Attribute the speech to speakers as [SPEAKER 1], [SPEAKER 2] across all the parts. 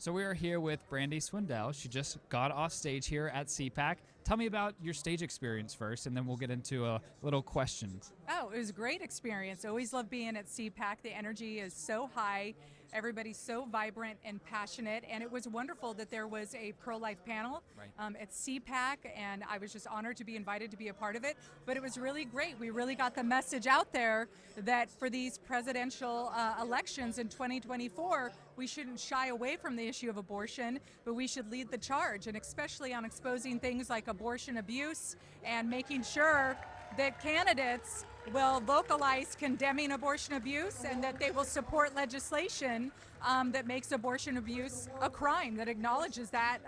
[SPEAKER 1] So we are here with Brandi Swindell. She just got off stage here at CPAC. Tell me about your stage experience first, and then we'll get into a little questions.
[SPEAKER 2] Oh, it was a great experience. Always love being at CPAC. The energy is so high. Everybody's so vibrant and passionate, and it was wonderful that there was a pro-life panel at CPAC, and I was just honored to be invited to be a part of it. But it was really great. We really got the message out there that for these presidential elections in 2024, we shouldn't shy away from the issue of abortion, but we should lead the charge, and especially on exposing things like abortion abuse and making sure that candidates will vocalize condemning abortion abuse and that they will support legislation that makes abortion abuse a crime, that acknowledges that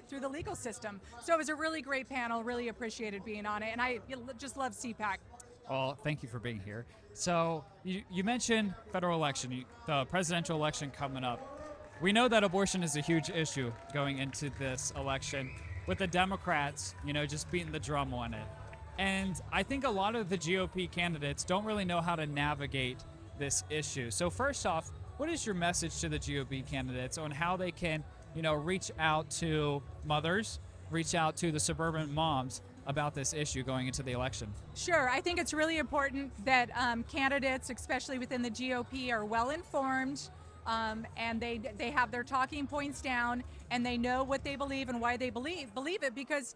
[SPEAKER 2] through the legal system. So it was a really great panel, really appreciated being on it, and I just love CPAC.
[SPEAKER 1] Well, thank you for being here. So you mentioned federal election, the presidential election coming up. We know that abortion is a huge issue going into this election, with the Democrats, just beating the drum on it. And I think a lot of the GOP candidates don't really know how to navigate this issue. So first off, what is your message to the GOP candidates on how they can, reach out to mothers, reach out to the suburban moms about this issue going into the election?
[SPEAKER 2] Sure, I think it's really important that candidates, especially within the GOP, are well informed and they have their talking points down and they know what they believe and why they believe it, because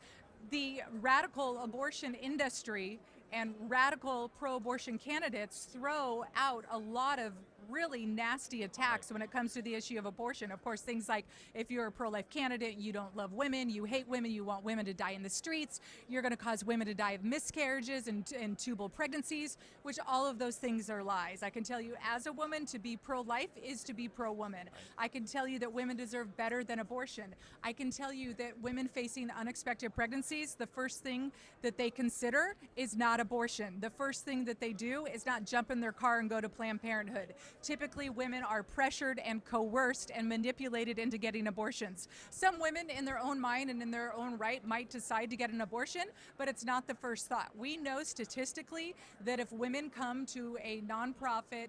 [SPEAKER 2] the radical abortion industry and radical pro-abortion candidates throw out a lot of really nasty attacks when it comes to the issue of abortion. Of course, things like if you're a pro-life candidate, you don't love women, you hate women, you want women to die in the streets, you're going to cause women to die of miscarriages and tubal pregnancies, which all of those things are lies. I can tell you, as a woman, to be pro-life is to be pro-woman. I can tell you that women deserve better than abortion. I can tell you that women facing unexpected pregnancies, the first thing that they consider is not abortion. The first thing that they do is not jump in their car and go to Planned Parenthood. Typically, women are pressured and coerced and manipulated into getting abortions. Some women, in their own mind and in their own right, might decide to get an abortion, but it's not the first thought. We know statistically that if women come to a nonprofit,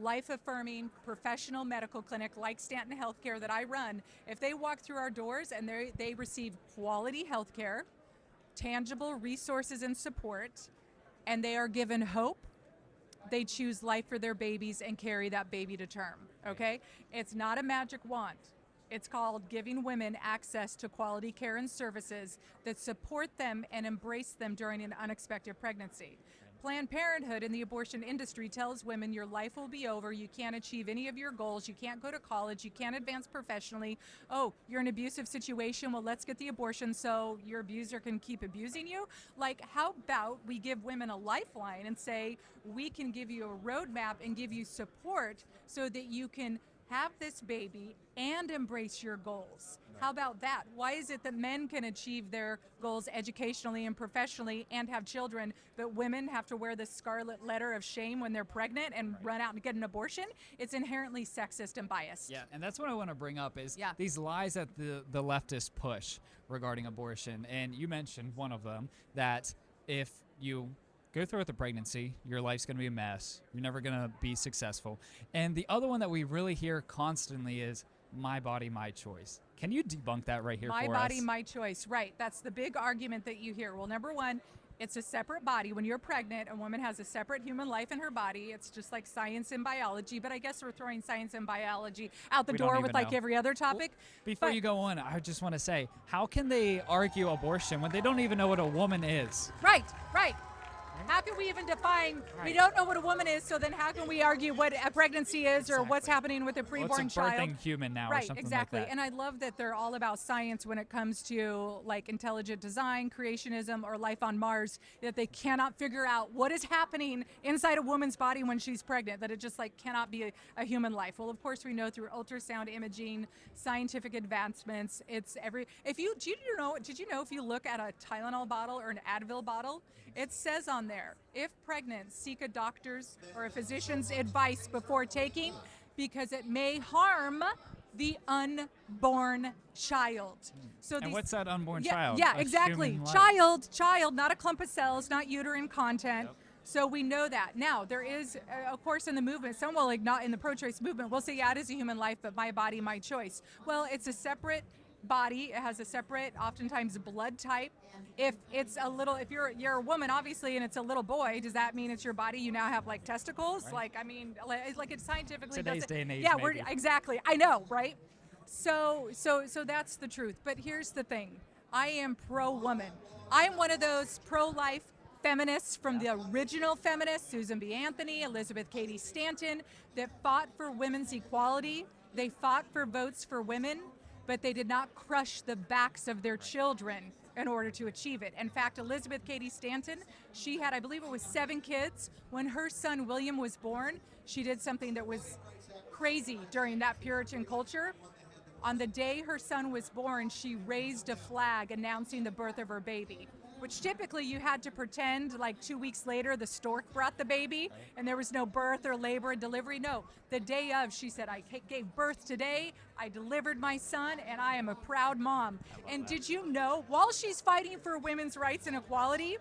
[SPEAKER 2] life-affirming professional medical clinic like Stanton Healthcare that I run, if they walk through our doors and they receive quality health care, tangible resources and support, and they are given hope, they choose life for their babies and carry that baby to term, okay? It's not a magic wand. It's called giving women access to quality care and services that support them and embrace them during an unexpected pregnancy. Planned Parenthood in the abortion industry tells women your life will be over, you can't achieve any of your goals, you can't go to college, you can't advance professionally. Oh, you're in an abusive situation, well, let's get the abortion so your abuser can keep abusing you. Like, how about we give women a lifeline and say, we can give you a roadmap and give you support so that you can have this baby and embrace your goals. Right. How about that? Why is it that men can achieve their goals educationally and professionally and have children, but women have to wear the scarlet letter of shame when they're pregnant and run out and get an abortion? It's inherently sexist and biased.
[SPEAKER 1] Yeah, and that's what I want to bring up is these lies that the leftists push regarding abortion. And you mentioned one of them, that if you go through with the pregnancy, your life's going to be a mess. You're never going to be successful. And the other one that we really hear constantly is my body, my choice. Can you debunk that right here for us?
[SPEAKER 2] My body, my choice. Right. That's the big argument that you hear. Well, number one, it's a separate body. When you're pregnant, a woman has a separate human life in her body. It's just like science and biology, but I guess we're throwing science and biology out the door with like every other topic.
[SPEAKER 1] Well, before you go on, I just want to say, how can they argue abortion when they don't even know what a woman is?
[SPEAKER 2] Right. How can we even define, we don't know what a woman is, so then how can we argue what a pregnancy is or what's happening with a preborn child?
[SPEAKER 1] It's a birthing human now or something
[SPEAKER 2] exactly.
[SPEAKER 1] like that.
[SPEAKER 2] And I love that they're all about science when it comes to like intelligent design, creationism, or life on Mars, that they cannot figure out what is happening inside a woman's body when she's pregnant, that it just like cannot be a human life. Well, of course we know through ultrasound imaging, scientific advancements, it's did you know if you look at a Tylenol bottle or an Advil bottle, it says on there, if pregnant, seek a doctor's or a physician's advice before taking, because it may harm the unborn child.
[SPEAKER 1] So what's that unborn child?
[SPEAKER 2] Yeah, exactly. Child, not a clump of cells, not uterine content. So we know that. Now, there is, of course, in the movement, some will not in the pro-choice movement, will say, yeah, it is a human life, but my body, my choice. Well, it's a separate body. It has a separate, oftentimes, blood type. If it's a little, if you're a woman, obviously, and it's a little boy, does that mean it's your body? You now have like testicles?
[SPEAKER 1] Right.
[SPEAKER 2] Like it's scientifically
[SPEAKER 1] Today's
[SPEAKER 2] doesn't.
[SPEAKER 1] day and age,
[SPEAKER 2] Yeah,
[SPEAKER 1] maybe.
[SPEAKER 2] exactly. I know, right? So that's the truth. But here's the thing. I am pro-woman. I'm one of those pro-life feminists from the original feminists, Susan B. Anthony, Elizabeth Cady Stanton, that fought for women's equality. They fought for votes for women, but they did not crush the backs of their children in order to achieve it. In fact, Elizabeth Cady Stanton, she had, I believe it was 7 kids. When her son William was born, she did something that was crazy during that Puritan culture. On the day her son was born, she raised a flag announcing the birth of her baby, which typically you had to pretend like 2 weeks later the stork brought the baby and there was no birth or labor and delivery. No, the day of, she said, I gave birth today, I delivered my son, and I am a proud mom. And did you know, while she's fighting for women's rights and equality,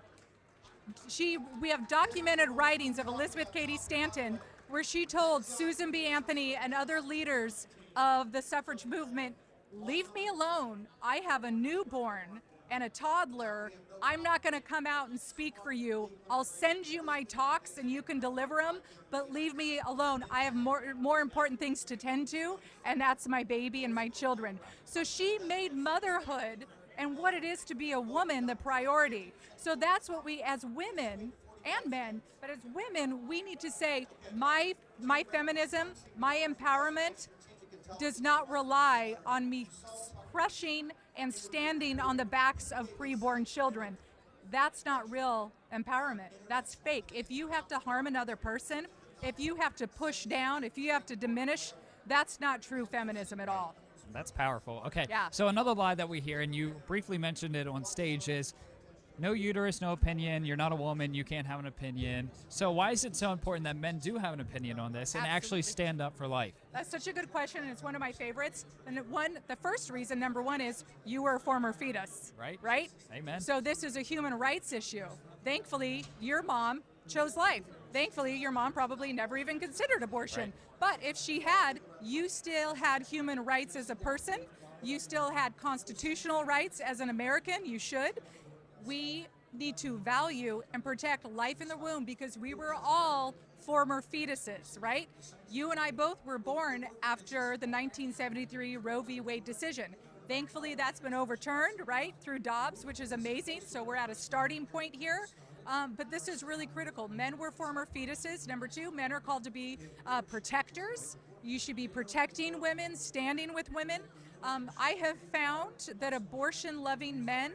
[SPEAKER 2] we have documented writings of Elizabeth Cady Stanton where she told Susan B. Anthony and other leaders of the suffrage movement, leave me alone. I have a newborn and a toddler. I'm not going to come out and speak for you. I'll send you my talks and you can deliver them, but leave me alone. I have more important things to tend to, and that's my baby and my children. So she made motherhood and what it is to be a woman the priority. So that's what we, as women and men, but as women, we need to say, my feminism, my empowerment does not rely on me crushing and standing on the backs of preborn children. That's not real empowerment. That's fake. If you have to harm another person, if you have to push down, if you have to diminish, that's not true feminism at all.
[SPEAKER 1] That's powerful. Okay.
[SPEAKER 2] Yeah.
[SPEAKER 1] So another lie that we hear, and you briefly mentioned it on stage, is no uterus, no opinion. You're not a woman. You can't have an opinion. So why is it so important that men do have an opinion on this and actually stand up for life?
[SPEAKER 2] That's such a good question, and it's one of my favorites. And the first reason, number one, is you were a former fetus.
[SPEAKER 1] Right.
[SPEAKER 2] Right?
[SPEAKER 1] Amen.
[SPEAKER 2] So this is a human rights issue. Thankfully, your mom chose life. Thankfully, your mom probably never even considered abortion.
[SPEAKER 1] Right.
[SPEAKER 2] But if she had, you still had human rights as a person. You still had constitutional rights as an American. You should. We need to value and protect life in the womb because we were all former fetuses, right? You and I both were born after the 1973 Roe v. Wade decision. Thankfully, that's been overturned, right, through Dobbs, which is amazing. So we're at a starting point here. But this is really critical. Men were former fetuses. Number two, men are called to be protectors. You should be protecting women, standing with women. I have found that abortion-loving men,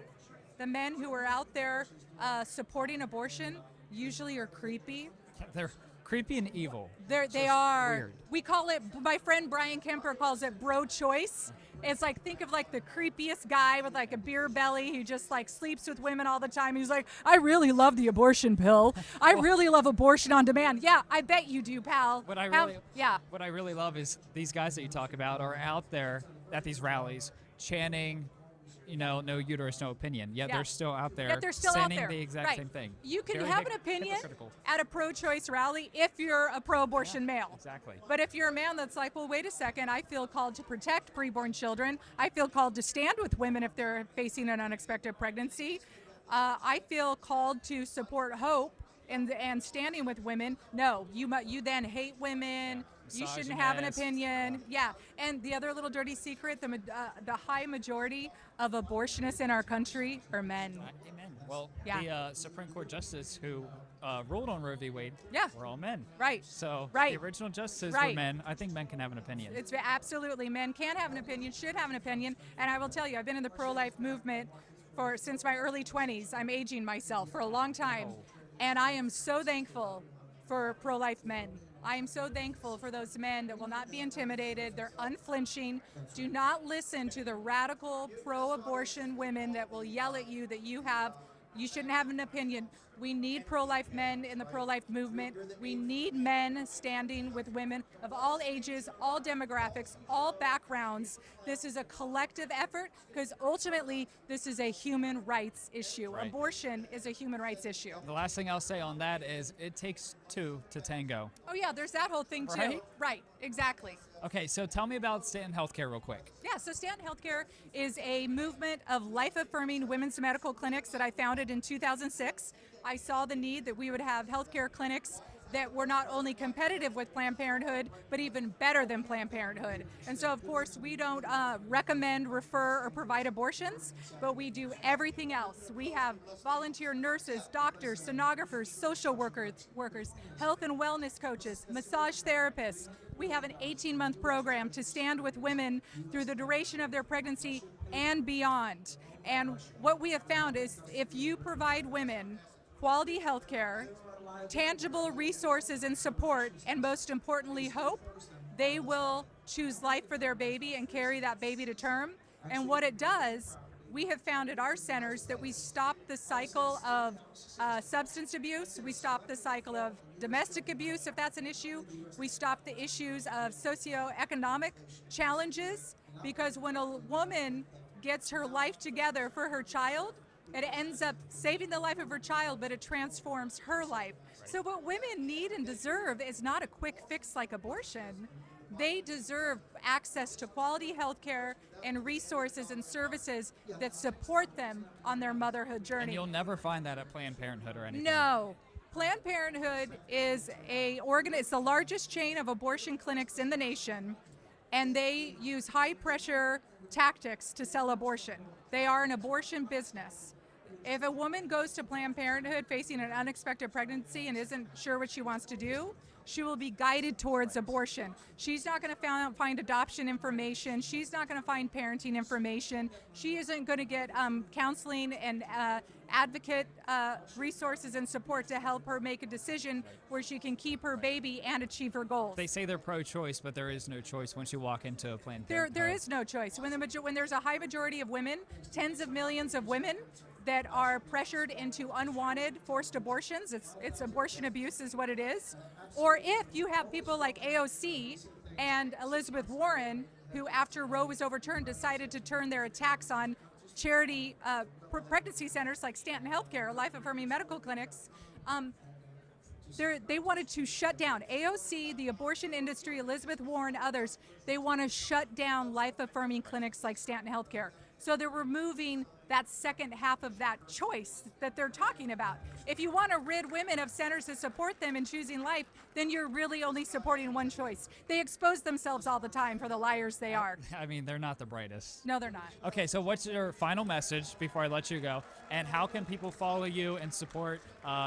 [SPEAKER 2] the men who are out there supporting abortion, usually are creepy.
[SPEAKER 1] They're creepy and evil.
[SPEAKER 2] They are.
[SPEAKER 1] Weird.
[SPEAKER 2] We call it, my friend Brian Kemper calls it bro choice. It's like, think of like the creepiest guy with like a beer belly who just like sleeps with women all the time. He's like, I really love the abortion pill. I really love abortion on demand. Yeah, I bet you do, pal.
[SPEAKER 1] What I really love is these guys that you talk about are out there at these rallies chanting, no uterus, no opinion. Yet they're still out there saying the exact same thing.
[SPEAKER 2] You can
[SPEAKER 1] Very
[SPEAKER 2] have an opinion
[SPEAKER 1] hypocritical.
[SPEAKER 2] at a pro-choice rally if you're a pro-abortion male.
[SPEAKER 1] Exactly.
[SPEAKER 2] But if you're a man that's like, well, wait a second, I feel called to protect preborn children. I feel called to stand with women if they're facing an unexpected pregnancy. I feel called to support hope and standing with women. No, you then hate women. You shouldn't have an opinion. Yeah, and the other little dirty secret, the high majority of abortionists in our country are men.
[SPEAKER 1] Amen. Well, the Supreme Court justice who ruled on Roe v. Wade were all men.
[SPEAKER 2] Right.
[SPEAKER 1] So the original justices were men. I think men can have an opinion.
[SPEAKER 2] It's absolutely, men can have an opinion, should have an opinion, and I will tell you, I've been in the pro-life movement since my early 20s. I'm aging myself for a long time, and I am so thankful for pro-life men. I am so thankful for those men that will not be intimidated. They're unflinching. Do not listen to the radical pro-abortion women that will yell at you that you shouldn't have an opinion. We need pro-life men in the pro-life movement. We need men standing with women of all ages, all demographics, all backgrounds. This is a collective effort because ultimately this is a human rights issue.
[SPEAKER 1] Right.
[SPEAKER 2] Abortion is a human rights issue.
[SPEAKER 1] The last thing I'll say on that is it takes two to tango.
[SPEAKER 2] Oh yeah, there's that whole thing too.
[SPEAKER 1] Right?
[SPEAKER 2] Right, exactly.
[SPEAKER 1] Okay, so tell me about Stanton Healthcare real quick.
[SPEAKER 2] Yeah, so Stanton Healthcare is a movement of life-affirming women's medical clinics that I founded in 2006. I saw the need that we would have healthcare clinics that were not only competitive with Planned Parenthood, but even better than Planned Parenthood. And so, of course, we don't recommend, refer, or provide abortions, but we do everything else. We have volunteer nurses, doctors, sonographers, social workers, health and wellness coaches, massage therapists. We have an 18-month program to stand with women through the duration of their pregnancy and beyond. And what we have found is if you provide women quality health care, tangible resources and support, and most importantly, hope, they will choose life for their baby and carry that baby to term. And what it does, we have found at our centers that we stop the cycle of substance abuse, we stop the cycle of domestic abuse if that's an issue, we stop the issues of socioeconomic challenges, because when a woman gets her life together for her child, it ends up saving the life of her child, but it transforms her life. Right. So what women need and deserve is not a quick fix like abortion. They deserve access to quality health care and resources and services that support them on their motherhood journey.
[SPEAKER 1] And you'll never find that at Planned Parenthood or anything.
[SPEAKER 2] No. Planned Parenthood is it's the largest chain of abortion clinics in the nation, and they use high-pressure tactics to sell abortion. They are an abortion business. If a woman goes to Planned Parenthood facing an unexpected pregnancy and isn't sure what she wants to do, she will be guided towards abortion. She's not going to find adoption information. She's not going to find parenting information. She isn't going to get counseling and advocate resources and support to help her make a decision where she can keep her baby and achieve her goals.
[SPEAKER 1] They say they're pro-choice, but there is no choice once you walk into a Planned Parenthood.
[SPEAKER 2] There is no choice. When there's a high majority of women, tens of millions of women that are pressured into unwanted forced abortions, it's abortion abuse is what it is. Or if you have people like AOC and Elizabeth Warren, who after Roe was overturned decided to turn their attacks on charity pregnancy centers like Stanton Healthcare, life-affirming medical clinics, they wanted to shut down AOC, the abortion industry, Elizabeth Warren, others. They want to shut down life-affirming clinics like Stanton Healthcare. So they're removing that second half of that choice that they're talking about. If you want to rid women of centers to support them in choosing life, then you're really only supporting one choice. They expose themselves all the time for the liars they are.
[SPEAKER 1] I mean, they're not the brightest.
[SPEAKER 2] No, they're not.
[SPEAKER 1] Okay, so what's your final message before I let you go? And how can people follow you and support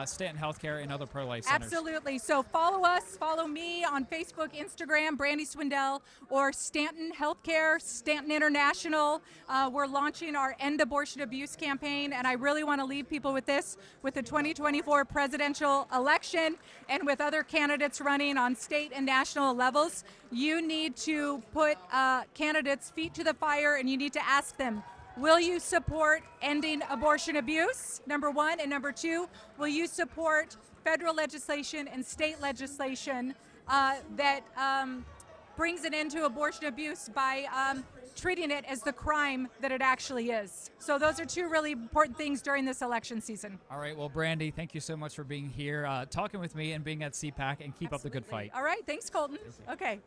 [SPEAKER 1] Stanton Healthcare and other pro-life centers?
[SPEAKER 2] Absolutely. So follow me on Facebook, Instagram, Brandi Swindell, or Stanton Healthcare, Stanton International. We're launching our End Abortion Abuse campaign, and I really want to leave people with this, with the 2024 presidential election and with other candidates running on state and national levels. You need to put candidates' feet to the fire, and you need to ask them, will you support ending abortion abuse, number one? And number two, will you support federal legislation and state legislation that brings an end to abortion abuse by treating it as the crime that it actually is? So those are two really important things during this election season.
[SPEAKER 1] All right, well, Brandi, thank you so much for being here, talking with me and being at CPAC, and keep up the good fight.
[SPEAKER 2] All right, thanks, Coleton. Okay.